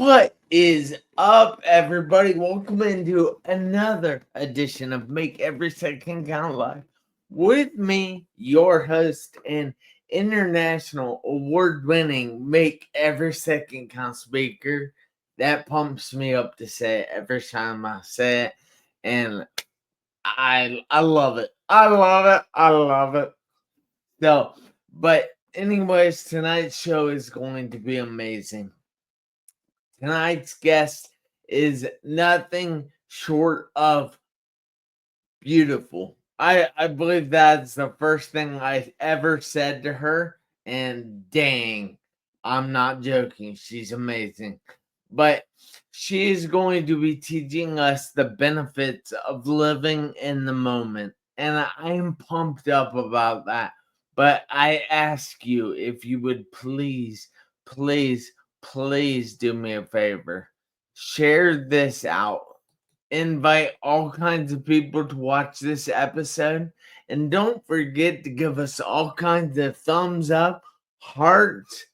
What is up, everybody? Welcome into another edition of Make Every Second Count Live. With me, your host and international award-winning Make Every Second Count speaker. That pumps me up to say it every time I say it, and I love it. I love it. I love it. So, but anyways, tonight's show is going to be amazing. Tonight's guest is nothing short of beautiful. I believe that's the first thing I ever said to her, and dang, I'm not joking. She's amazing. But she is going to be teaching us the benefits of living in the moment. And I am pumped up about that. But I ask you if you would please, please, please do me a favor. Share this out. Invite all kinds of people to watch this episode. And don't forget to give us all kinds of thumbs up, hearts,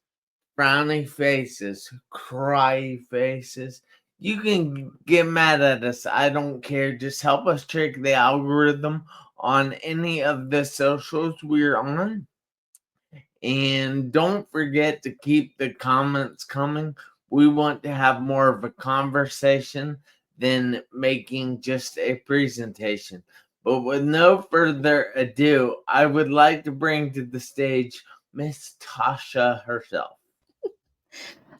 frowny faces, cry faces. You can get mad at us. I don't care. Just help us trick the algorithm on any of the socials we're on. And don't forget to keep the comments coming. We want to have more of a conversation than making just a presentation. But with no further ado, I would like to bring to the stage Miss Tasha herself.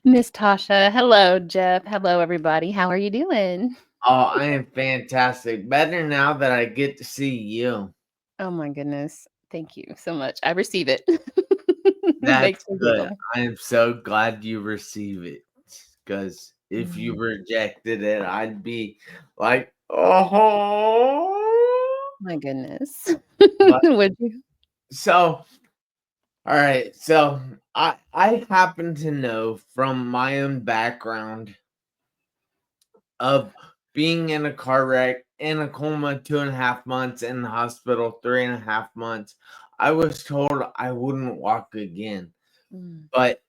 Miss Tasha. Hello, Jeff. Hello, everybody. How are you doing? Oh, I am fantastic. Better now that I get to see you. Oh my goodness. Thank you so much. I receive it. It That's makes me good. giggle. I am so glad you receive it. Because if you Mm, rejected it, I'd be like, oh. my goodness. But Would you? so, all right. So I happen to know from my own background of being in a car wreck, in a coma 2.5 months, in the hospital 3.5 months. I was told I wouldn't walk again, Mm, but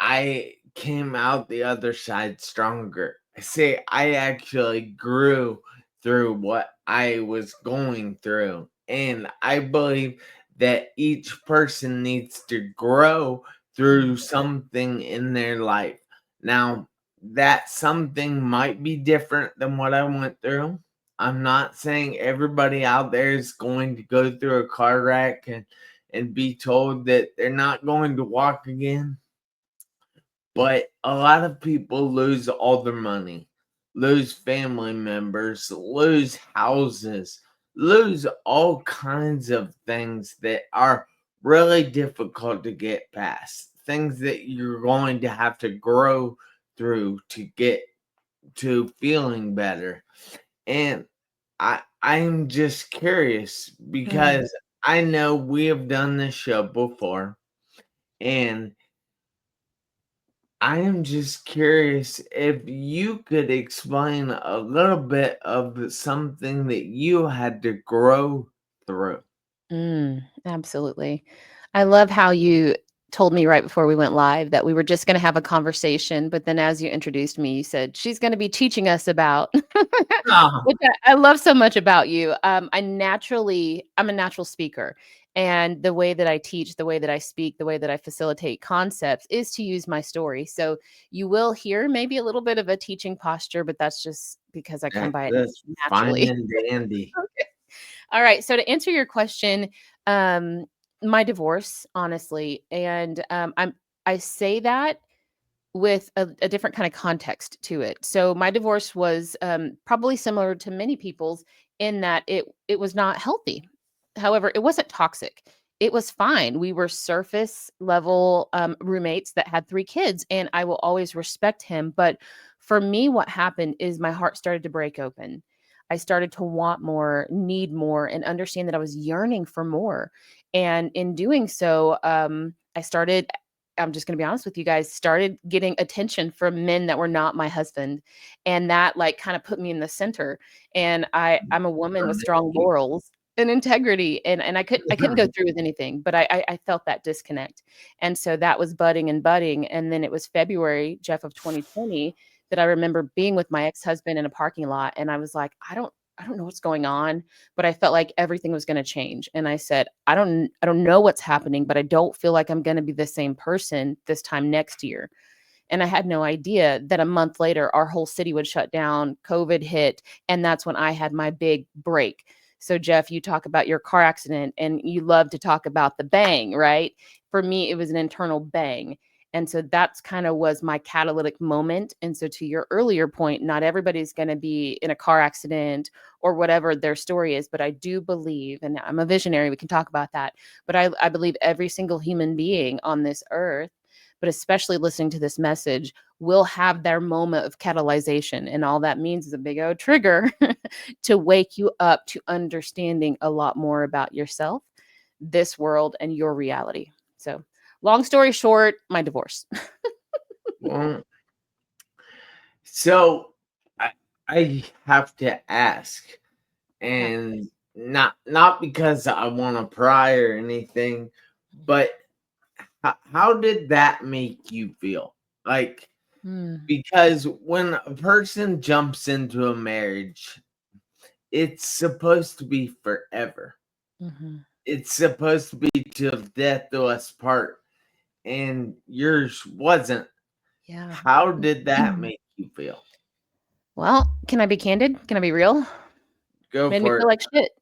I came out the other side stronger. See, I actually grew through what I was going through. And I believe that each person needs to grow through mm, something in their life. Now, that something might be different than what I went through. I'm not saying everybody out there is going to go through a car wreck and be told that they're not going to walk again, but a lot of people lose all their money, lose family members, lose houses, lose all kinds of things that are really difficult to get past. Things that you're going to have to grow through to get to feeling better. And I'm just curious mm. because I know we have done this show before, and I am just curious if you could explain a little bit of something that you had to grow through. Absolutely. I love how you told me right before we went live that we were just going to have a conversation, but then as you introduced me, you said she's going to be teaching us about, Ah, which I love so much about you. I'm a natural speaker. And the way that I teach, the way that I speak, the way that I facilitate concepts is to use my story. So you will hear maybe a little bit of a teaching posture, but that's just because I come by it that's fine naturally. and dandy. All right. So to answer your question, um, my divorce, honestly, and I say that with a different kind of context to it. So my divorce was probably similar to many people's in that it was not healthy. However, it wasn't toxic. It was fine. We were surface level roommates that had 3 kids, and I will always respect him. But for me, what happened is my heart started to break open. I started to want more, need more, and understand that I was yearning for more. And in doing so, I started, I'm just going to be honest with you guys, started getting attention from men that were not my husband. And that like kind of put me in the center. And I'm a woman with strong Amazing. morals. and integrity. And I couldn't go through with anything, but I felt that disconnect. And so that was budding and budding. And then it was February, Jeff, of 2020, that I remember being with my ex-husband in a parking lot. And I was like, I don't know what's going on, but I felt like everything was going to change. And I said, I don't know what's happening, but I don't feel like I'm going to be the same person this time next year. And I had no idea that a month later, our whole city would shut down, COVID hit, and that's when I had my big break. So, Jeff, you talk about your car accident and you love to talk about the bang, right? For me, it was an internal bang. And so that's kind of was my catalytic moment. And so, to your earlier point, not everybody's going to be in a car accident or whatever their story is. But I do believe, and I'm a visionary, we can talk about that. But I believe every single human being on this earth, but especially listening to this message, will have their moment of catalyzation. And all that means is a big old trigger to wake you up to understanding a lot more about yourself, this world, and your reality. So, long story short, my divorce. Well, so I have to ask, Yeah. and not because I want to pry or anything, but how did that make you feel? Like, Mm, because when a person jumps into a marriage, it's supposed to be forever. mhm. It's supposed to be till death do us part, and yours wasn't. Yeah. How did that Mhm. make you feel? Well, can I be candid? Can I be real? Go Made me for feel it. like shit.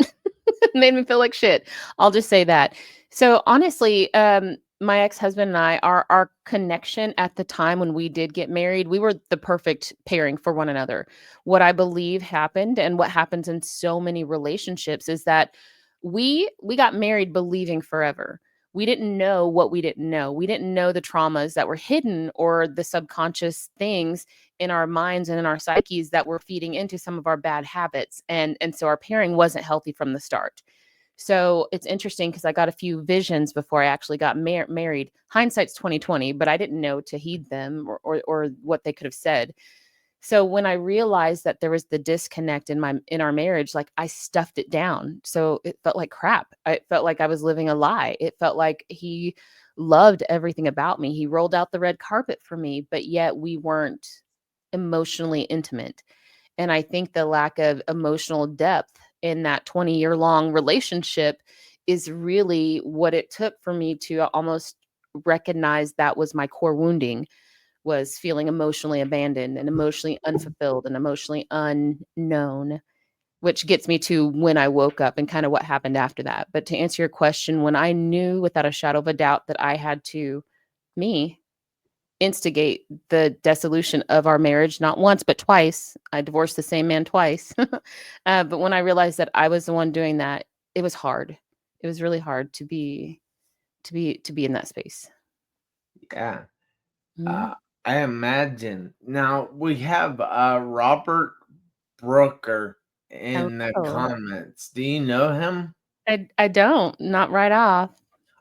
Made me feel like shit. I'll just say that. So honestly, my ex-husband and I, our connection at the time when we did get married, we were the perfect pairing for one another. What I believe happened and what happens in so many relationships is that we got married believing forever. We didn't know what we didn't know. We didn't know the traumas that were hidden or the subconscious things in our minds and in our psyches that were feeding into some of our bad habits. And so our pairing wasn't healthy from the start. So it's interesting because I got a few visions before I actually got married. Hindsight's 2020, but I didn't know to heed them or what they could have said. So when I realized that there was the disconnect in our marriage, like I stuffed it down. So it felt like crap. It felt like I was living a lie. It felt like he loved everything about me. He rolled out the red carpet for me, but yet we weren't emotionally intimate. And I think the lack of emotional depth in that 20-year long relationship is really what it took for me to almost recognize that was my core wounding, was feeling emotionally abandoned and emotionally unfulfilled and emotionally unknown, which gets me to when I woke up and kind of what happened after that. But to answer your question, when I knew without a shadow of a doubt that I had to, me, instigate the dissolution of our marriage, not once, but twice. I divorced the same man twice. But when I realized that I was the one doing that, it was hard. It was really hard to be in that space. Yeah. Mhm. Uh, I imagine. Now we have Robert Brooker in the Hello. comments. Do you know him? I don't, not right off,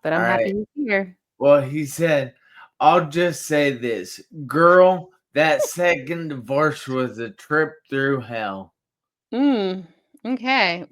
but All I'm right. happy he's here. Well, he said, I'll just say this, girl, that second divorce was a trip through hell. Mm, okay.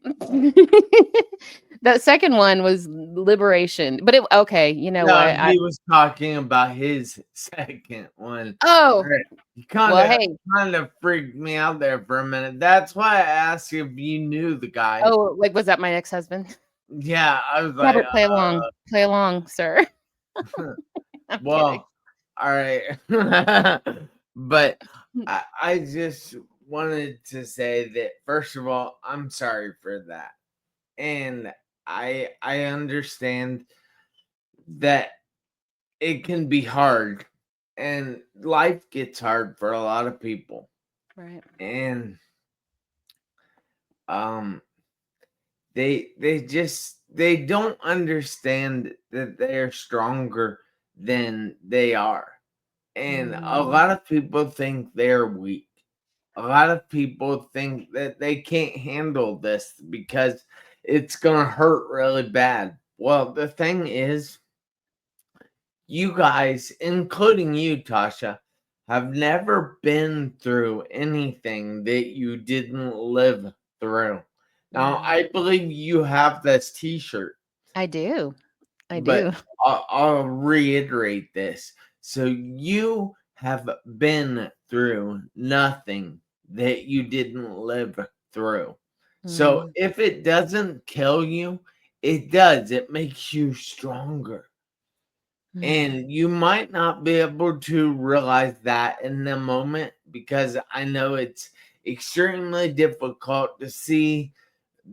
That second one was liberation, but it okay, you know what? No, I he was talking about his second one. Oh, Right. He well, kinda hey. kinda freaked me out there for a minute. That's why I asked you if you knew the guy. Oh, like, was that my ex-husband? Yeah, I was like, Robert, play along, sir. I'm kidding. well, alright. But I just wanted to say that, first of all, I'm sorry for that. And I understand that it can be hard, and life gets hard for a lot of people. Right. And um they don't understand that they're stronger than they are. And a Mm, lot of people think they're weak. A lot of people think that they can't handle this because it's going to hurt really bad. Well, the thing is, you guys, including you, Tasha, have never been through anything that you didn't live through. Now, I believe you have this T-shirt, I do. I but do. I'll reiterate this. So you have been through nothing that you didn't live through. So Mm, if it doesn't kill you, it does. It makes you stronger. mm, And you might not be able to realize that in the moment because I know it's extremely difficult to see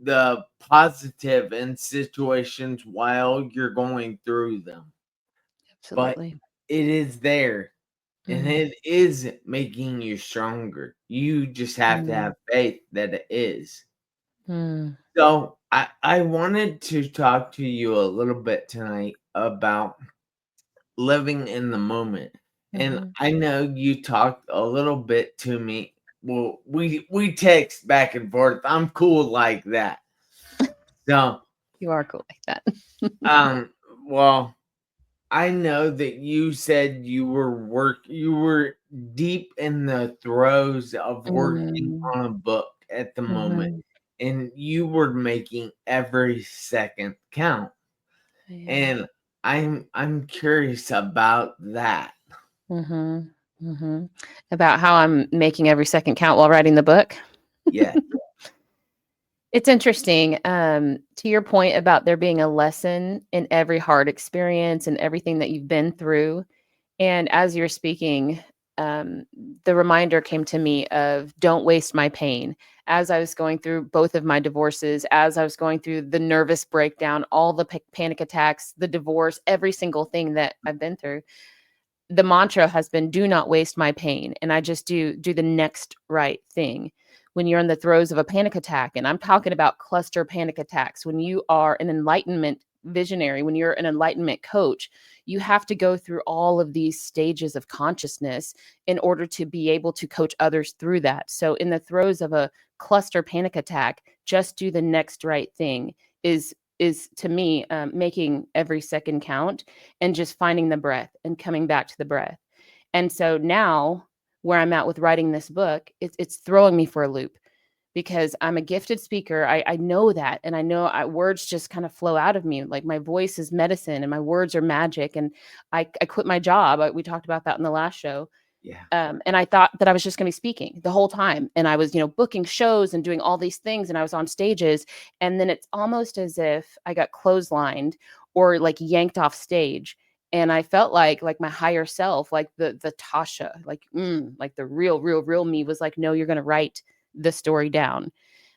the positive in situations while you're going through them. But absolutely. it is there and Mm, it is making you stronger. You just have to mm, have faith that it is. mm, So I wanted to talk to you a little bit tonight about living in the moment. And mhm. I know you talked a little bit to me. Well, we text back and forth. I'm cool like that. So, You are cool like that. um, well, I know that you said you were deep in the throes of working Mm, on a book at the moment, mhm. and you were making every second count. Yeah. And I'm curious about that. Mhm. Mhm. About how I'm making every second count while writing the book. Yeah. It's interesting, to your point about there being a lesson in every hard experience and everything that you've been through, and as you're speaking, um, the reminder came to me of don't waste my pain. As I was going through both of my divorces, as I was going through the nervous breakdown, all the panic attacks, the divorce, every single thing that I've been through, the mantra has been do not waste my pain, and I just do the next right thing. When you're in the throes of a panic attack, and I'm talking about cluster panic attacks, when you are an enlightenment visionary, when you're an enlightenment coach, you have to go through all of these stages of consciousness in order to be able to coach others through that. So in the throes of a cluster panic attack, just do the next right thing is to me, making every second count and just finding the breath and coming back to the breath. And so now, where I'm at with writing this book, it's throwing me for a loop because I'm a gifted speaker. I know that. And I know words just kind of flow out of me. Like my voice is medicine and my words are magic. And I quit my job. We talked about that in the last show. Yeah. And I thought that I was just going to be speaking the whole time. And I was, booking shows and doing all these things. And I was on stages. And then it's almost as if I got clotheslined or like yanked off stage. And I felt like my higher self, like the Tasha, like the real me was like, no, you're going to write the story down.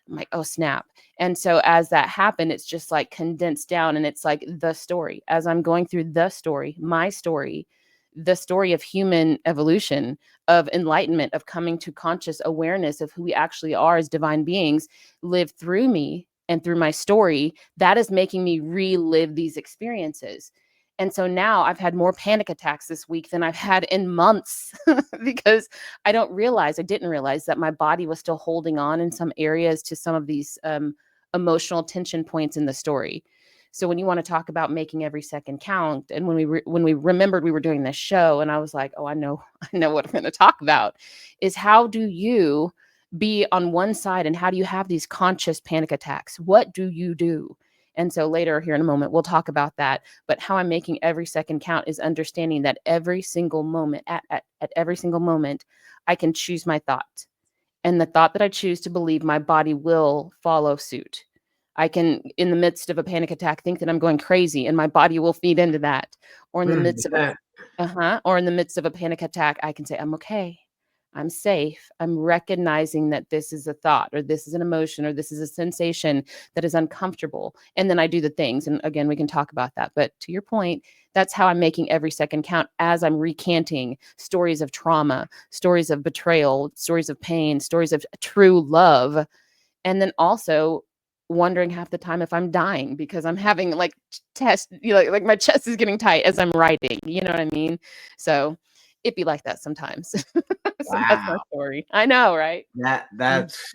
I'm like, oh, snap. And so as that happened, it's just like condensed down and it's like the story. As I'm going through the story, my story, the story of human evolution, of enlightenment, of coming to conscious awareness of who we actually are as divine beings, live through me and through my story, that is making me relive these experiences. And so now I've had more panic attacks this week than I've had in months because I didn't realize that my body was still holding on in some areas to some of these emotional tension points in the story. So when you want to talk about making every second count, and when we remembered we were doing this show, and I was like, oh, I know, I know what I'm going to talk about, is how do you be on one side and how do you have these conscious panic attacks? What do you do? And so later here in a moment, we'll talk about that. But how I'm making every second count is understanding that every single moment, at every single moment, I can choose my thought. And the thought that I choose to believe, my body will follow suit. I can, in the midst of a panic attack, think that I'm going crazy and my body will feed into that. Or in the midst of a Yeah. or in the midst of a panic attack, I can say, I'm okay. I'm safe. I'm recognizing that this is a thought or this is an emotion or this is a sensation that is uncomfortable. And then I do the things. And again, we can talk about that. But to your point, that's how I'm making every second count as I'm recanting stories of trauma, stories of betrayal, stories of pain, stories of true love. And then also wondering half the time if I'm dying because I'm having like test, like my chest is getting tight as I'm writing. You know what I mean? So it be like that sometimes. So that's my Wow. story. I know, right? That Mm. that's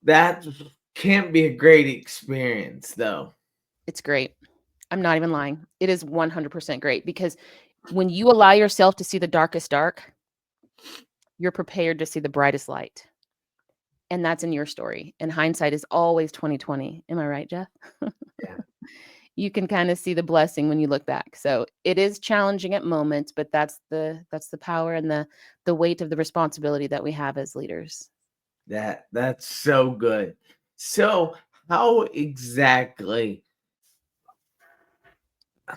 that can't be a great experience though. It's great. I'm not even lying. It is 100% great because when you allow yourself to see the darkest dark, you're prepared to see the brightest light. And that's in your story. And hindsight is always 2020. Am I right, Jeff? Yeah. You can kind of see the blessing when you look back. So it is challenging at moments, but that's the power and the weight of the responsibility that we have as leaders. That's so good. So how exactly, I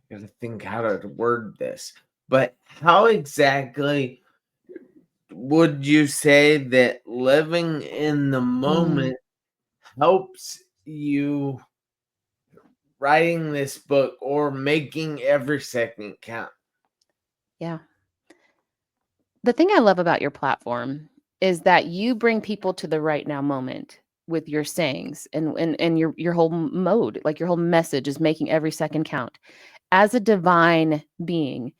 gotta think how to word this, but how exactly would you say that living in the Mm, moment helps you writing this book or making every second count? yeah. The thing I love about your platform is that you bring people to the right now moment with your sayings and your whole mode, like your whole message is making every second count. As a divine being,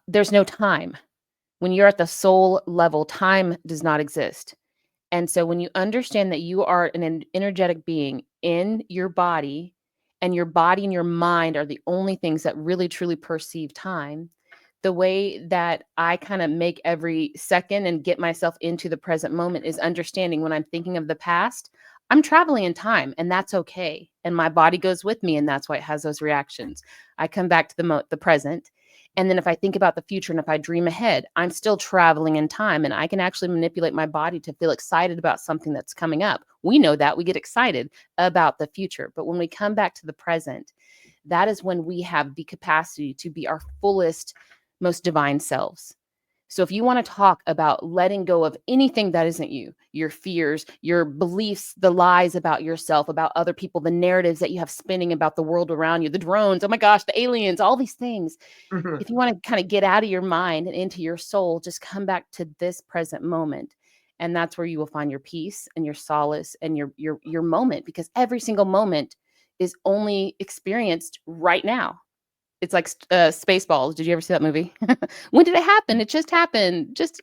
there's no time. When you're at the soul level, time does not exist. And so when you understand that you are an energetic being in your body, and your body and your mind are the only things that really truly perceive time, the way that I kind of make every second and get myself into the present moment is understanding when I'm thinking of the past, I'm traveling in time and that's okay. And my body goes with me and that's why it has those reactions. I come back to the present. And then if I think about the future and if I dream ahead, I'm still traveling in time and I can actually manipulate my body to feel excited about something that's coming up. We know that we get excited about the future. But when we come back to the present, that is when we have the capacity to be our fullest, most divine selves. So if you want to talk about letting go of anything that isn't you, your fears, your beliefs, the lies about yourself, about other people, the narratives that you have spinning about the world around you, the drones, oh my gosh, the aliens, all these things, if you want to kind of get out of your mind and into your soul, just come back to this present moment. And that's where you will find your peace and your solace and your moment, because every single moment is only experienced right now. It's like Spaceballs. Did you ever see that movie? When did it happen? It just happened. Just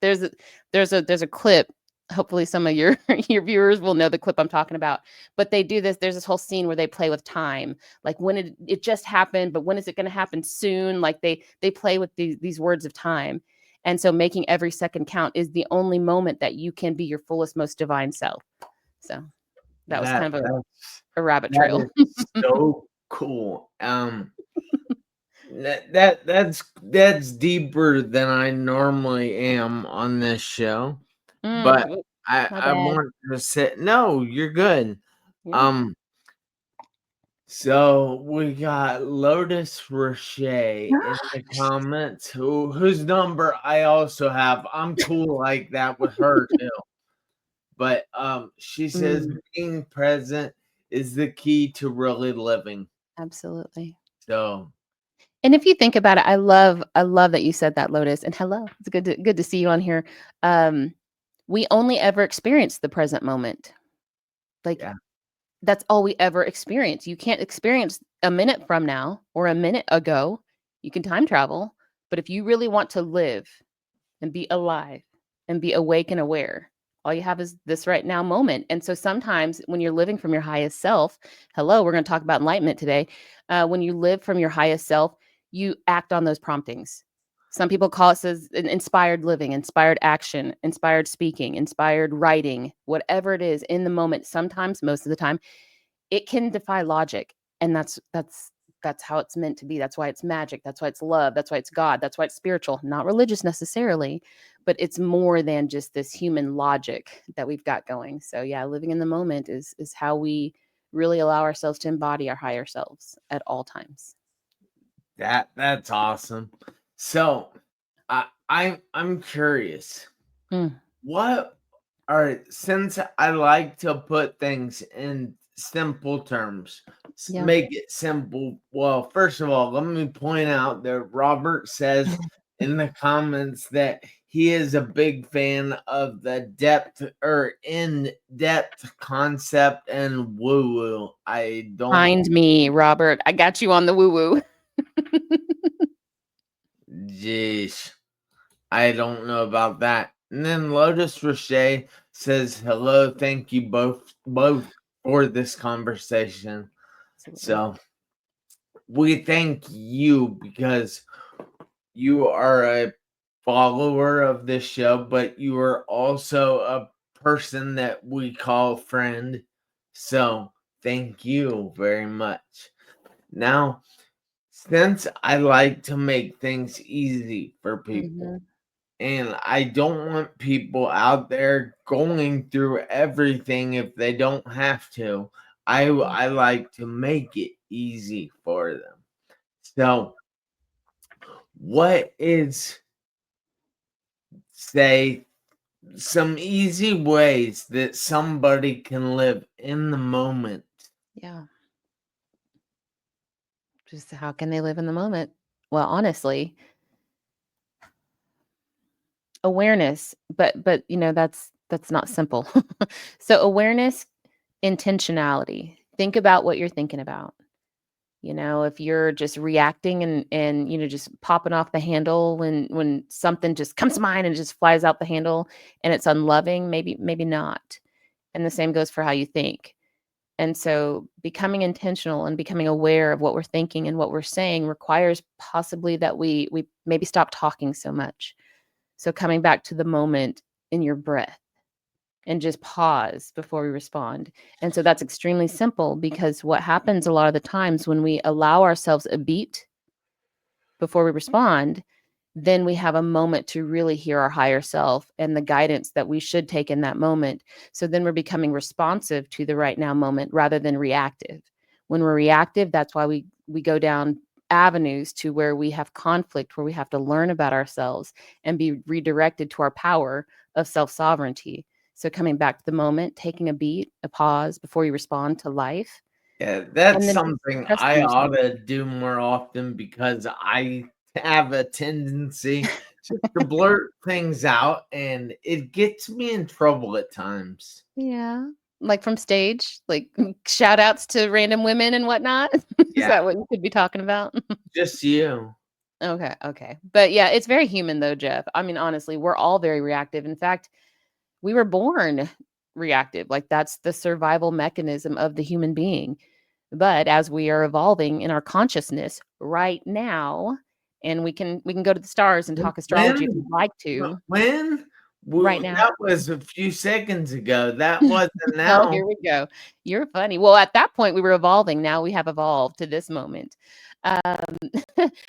there's a there's a clip. Hopefully, some of your your viewers will know the clip I'm talking about. But they do this. There's this whole scene where they play with time, like when it just happened, but when is it going to happen soon? Like they play with these words of time, and so making every second count is the only moment that you can be your fullest, most divine self. So that was That kind of that's a rabbit that trail. is so cool. That's deeper than I normally am on this show, but Oh, my I bad. want to say no, you're good. Yeah. Um, so we got Lotus Roche in the comments, whose number I also have. I'm cool like that with her too. But she says Mm, being present is the key to really living. absolutely. So And if you think about it, I love that you said that, Lotus. And hello, it's good to see you on here. Um, we only ever experience the present moment. Like yeah, that's all we ever experience. You can't experience a minute from now or a minute ago. You can time travel, but if you really want to live and be alive and be awake and aware, all you have is this right now moment. And so sometimes when you're living from your highest self, hello, we're going to talk about enlightenment today. When you live from your highest self, you act on those promptings. Some people call it says inspired living, inspired action, inspired speaking, inspired writing, whatever it is in the moment. Sometimes, most of the time, it can defy logic, and that's how it's meant to be. That's why it's magic, that's why it's love, that's why it's God, that's why it's spiritual, not religious necessarily, but it's more than just this human logic that we've got going. So yeah, living in the moment is how we really allow ourselves to embody our higher selves at all times. that's awesome. So I'm curious. Mm, What are since I like to put things in simple terms, yeah. make it simple. Well, first of all, let me point out that Robert says in the comments that he is a big fan of the depth or in depth concept and woo woo. I don't, Find me, Robert. I got you on the woo woo. jeez, I don't know about that. And then Lotus Roche says, hello, thank you both for this conversation. Absolutely. So we thank you because you are a follower of this show, but you are also a person that we call friend. So thank you very much. Now, since I like to make things easy for people, Mm-hmm. and I don't want people out there going through everything if they don't have to, I like to make it easy for them. So, what is, say, some easy ways that somebody can live in the moment? Yeah. Just how can they live in the moment? Well, honestly, awareness, but that's not simple. So awareness, intentionality. Think about what you're thinking about. If you're just reacting and just popping off the handle when something just comes to mind and just flies out the handle and it's unloving, maybe not. And the same goes for how you think. And so becoming intentional and becoming aware of what we're thinking and what we're saying requires possibly that we maybe stop talking so much. So coming back to the moment in your breath and just pause before we respond. And so that's extremely simple because what happens a lot of the times when we allow ourselves a beat before we respond, then we have a moment to really hear our higher self and the guidance that we should take in that moment. So then we're becoming responsive to the right now moment rather than reactive. When we're reactive, that's why we go down avenues to where we have conflict, where we have to learn about ourselves and be redirected to our power of self-sovereignty. So coming back to the moment, taking a beat, a pause before you respond to life, Yeah, that's and then just something I trusting ought yourself. to do more often because I have a tendency just to blurt things out and it gets me in trouble at times. Yeah. Like from stage, like shout outs to random women and whatnot. Is Yeah, that what you could be talking about? just you. Okay, okay. But yeah, it's very human though, Jeff. I mean, honestly, we're all very reactive. In fact, we were born reactive. Like that's the survival mechanism of the human being. But as we are evolving in our consciousness right now, and we can go to the stars and talk astrology if When? you'd like to When? right now. That was a few seconds ago. That wasn't Oh, now. here we go. You're funny. Well, at that point, we were evolving. Now we have evolved to this moment. Um,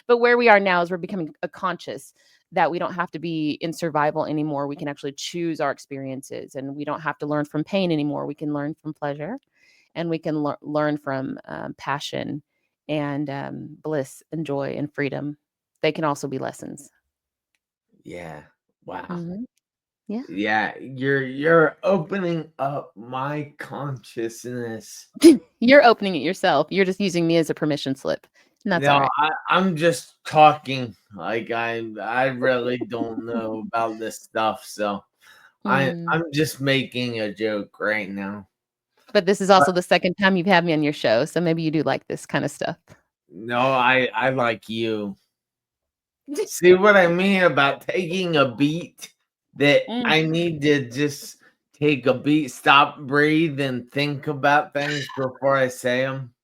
but where we are now is we're becoming a conscious that we don't have to be in survival anymore. We can actually choose our experiences and we don't have to learn from pain anymore. We can learn from pleasure and we can learn from passion and bliss and joy and freedom. They can also be lessons. Yeah. Wow. Hmm. Yeah. Yeah, you're opening up my consciousness. You're opening it yourself. You're just using me as a permission slip. And that's all No, right. I'm just talking. Like I really don't know about this stuff, so Mm. I'm just making a joke right now. But this is But also the second time you've had me on your show, so maybe you do like this kind of stuff. no, I like you. See what I mean about taking a beat? That Mm. I need to just take a beat, stop, breathe, and think about things before I say them.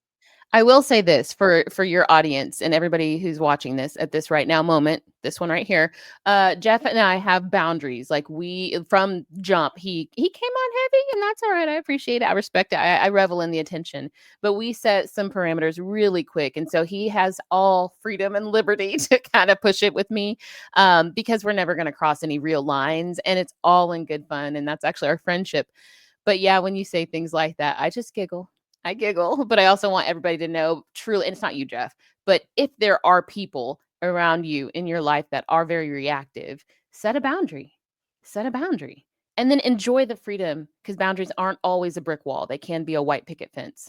I will say this for your audience and everybody who's watching this at this right now moment, this one right here. Jeff and I have boundaries. Like we from jump, he came on heavy, and that's all right. I appreciate it. I respect it. I revel in the attention. But we set some parameters really quick, and so he has all freedom and liberty to kind of push it with me, because we're never going to cross any real lines, and it's all in good fun, and that's actually our friendship. But yeah, when you say things like that, I just giggle. I giggle, but I also want everybody to know truly, and it's not you, Jeff, but if there are people around you in your life that are very reactive, set a boundary. Set a boundary. And then enjoy the freedom because boundaries aren't always a brick wall. They can be a white picket fence,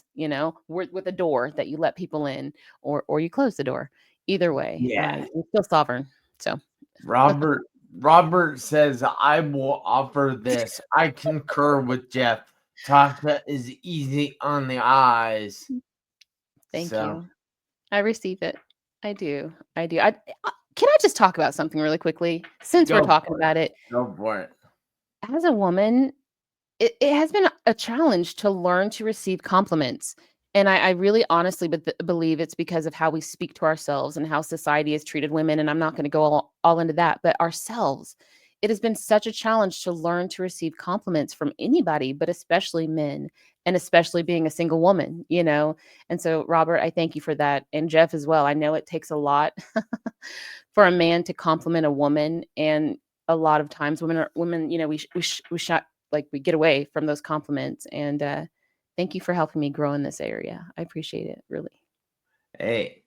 with a door that you let people in or you close the door. Either way, Yeah. you're still sovereign. So Robert says I will offer this. I concur with Jeff. Tasha is easy on the eyes. thank So you. I receive it. I do. I do. Can I just talk about something really quickly since we're go talking for it. about it? Go for it. As a woman, it has been a challenge to learn to receive compliments. And I really honestly believe it's because of how we speak to ourselves and how society has treated women. And I'm not going to go all into that, but ourselves. It has been such a challenge to learn to receive compliments from anybody, but especially men, and especially being a single woman, you know? And so, Robert, I thank you for that. And Jeff as well. I know it takes a lot for a man to compliment a woman. And a lot of times women, you know, we shot, like, we get away from those compliments. And, thank you for helping me grow in this area. I appreciate it, really. Hey,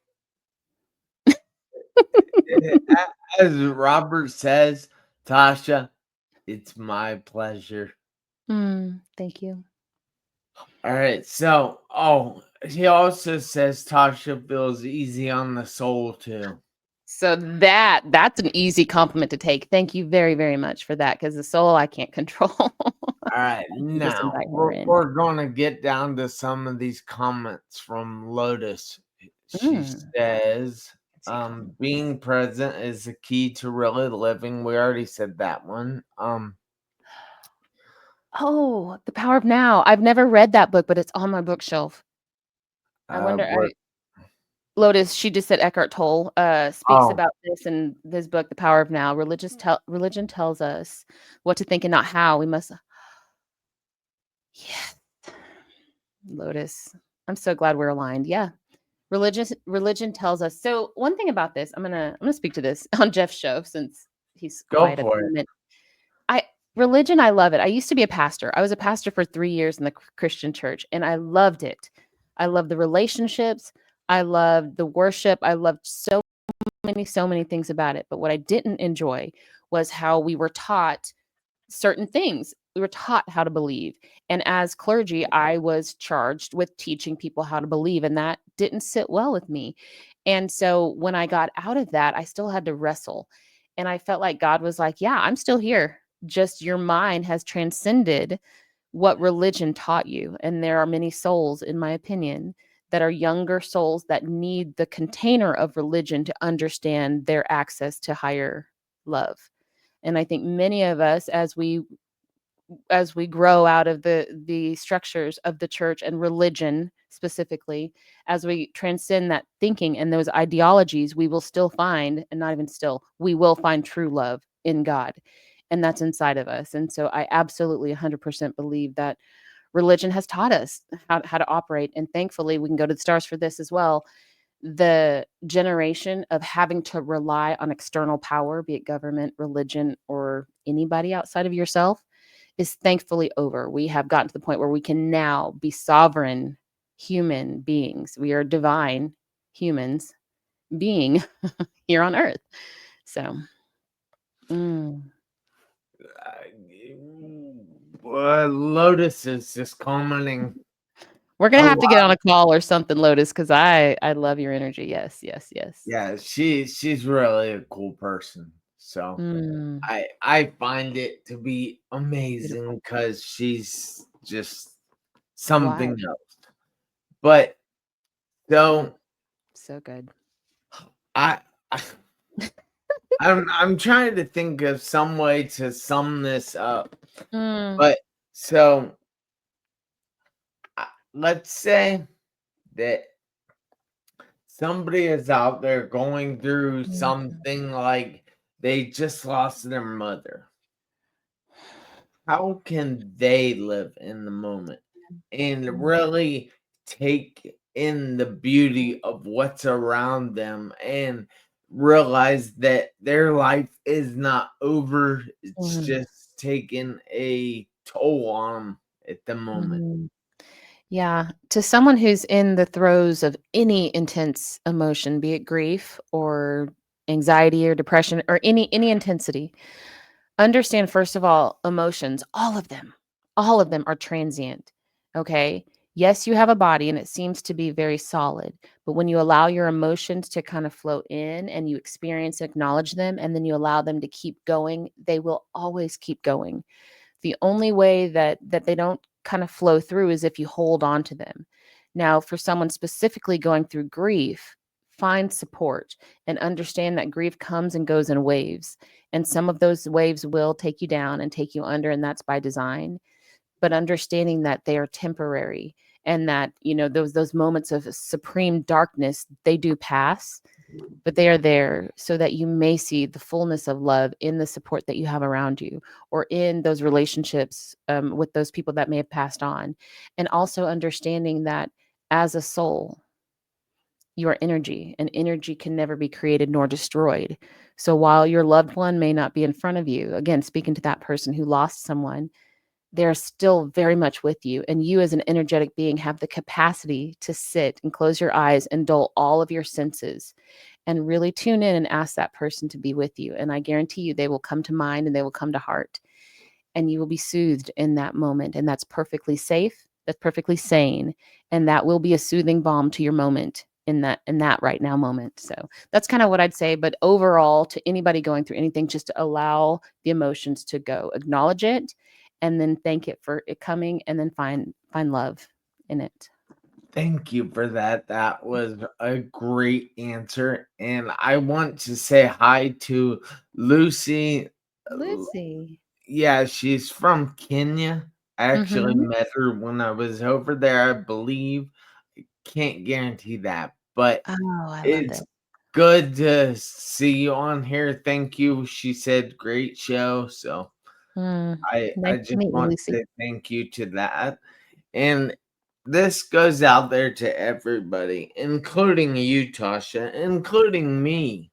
as Robert says, Tasha, it's my pleasure. Thank you. All right, so he also says Tasha feels easy on the soul too. So that's an easy compliment to take. Thank you very, very much for that, because the soul I can't control. All right, I can just now invite her we're, in. we're going to get down to some of these comments from Lotus. She Mm. says, Let's see. being present is the key to really living. We already said that one. Oh, The Power of Now. I've never read that book, but it's on my bookshelf. I wonder. What? Lotus, she just said Eckhart Tolle speaks Oh, about this in this book, The Power of Now. Religion tells us what to think and not how. We must. Yes, Lotus. I'm so glad we're aligned. Yeah. Religion tells us. So one thing about this, I'm gonna speak to this on Jeff's show since he's go quiet at the for it. moment. I Religion, I love it. I used to be a pastor. I was a pastor for 3 years in the Christian church, and I loved it. I love the relationships. I loved the worship. I loved so many things about it. But what I didn't enjoy was how we were taught certain things. We were taught how to believe. And as clergy, I was charged with teaching people how to believe, and that didn't sit well with me. And so when I got out of that, I still had to wrestle. And I felt like God was like, yeah, I'm still here. Just your mind has transcended what religion taught you. And there are many souls, in my opinion, that are younger souls that need the container of religion to understand their access to higher love. And I think many of us, as we grow out of the structures of the church and religion specifically, as we transcend that thinking and those ideologies, we will still find, and not even still, we will find true love in God, and that's inside of us. And so I absolutely 100% believe that religion has taught us how to operate. And thankfully, we can go to the stars for this as well. The generation of having to rely on external power, be it government, religion, or anybody outside of yourself, is thankfully over. We have gotten to the point where we can now be sovereign human beings. We are divine humans being here on earth. So, mm, Lotus is just commenting we're gonna a have to get lot. on a call or something, Lotus, because I love your energy. Yes, yes, yes. Yeah, she's really a cool person. So Mm, I find it to be amazing beautiful. because she's just Why? something else. But so So good. I, I I'm trying to think of some way to sum this up. Mm, But so let's say that somebody is out there going through mm, something like they just lost their mother. How can they live in the moment and mm, really take in the beauty of what's around them and realize that their life is not over? It's mm, just taking a toll on them at the moment. mm. Yeah, to someone who's in the throes of any intense emotion, be it grief or anxiety or depression or any intensity, understand first of all, emotions, all of them are transient. Okay? Yes, you have a body and it seems to be very solid, but when you allow your emotions to kind of flow in and you experience, acknowledge them, and then you allow them to keep going, they will always keep going. The only way that they don't kind of flow through is if you hold on to them. Now, for someone specifically going through grief, find support and understand that grief comes and goes in waves. And some of those waves will take you down and take you under, and that's by design. But understanding that they are temporary and that, those moments of supreme darkness, they do pass, but they are there so that you may see the fullness of love in the support that you have around you, or in those relationships with those people that may have passed on. And also understanding that as a soul, you are energy, and energy can never be created nor destroyed. So while your loved one may not be in front of you, again, speaking to that person who lost someone, they're still very much with you. And you, as an energetic being, have the capacity to sit and close your eyes and dull all of your senses and really tune in and ask that person to be with you. And I guarantee you, they will come to mind and they will come to heart, and you will be soothed in that moment. And that's perfectly safe. That's perfectly sane. And that will be a soothing balm to your moment in that right now moment. So that's kind of what I'd say. But overall, to anybody going through anything, just to allow the emotions to go, acknowledge it, and then thank it for it coming, and then find love in it. Thank you for that. That was a great answer. And I want to say hi to Lucy. Lucy. Yeah, she's from Kenya. I actually Mm-hmm. met her when I was over there, I believe. Can't guarantee that, but Oh, I love it's that. good to see you on here. Thank you. She said great show. So I Nice to just meet you, want to Lucy. say thank you to that. And this goes out there to everybody, including you, Tasha, including me.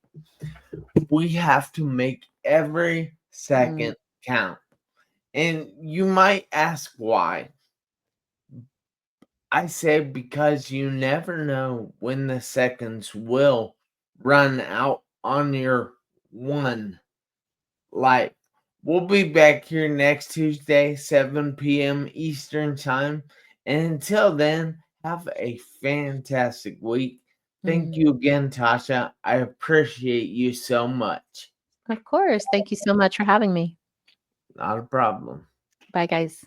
We have to make every Mm, second count. And you might ask why. I say because you never know when the seconds will run out on your one life. We'll be back here next Tuesday, 7 p.m. Eastern Time. And until then, have a fantastic week. Thank mm. you again, Tasha. I appreciate you so much. Of course. Thank you so much for having me. Not a problem. Bye, guys.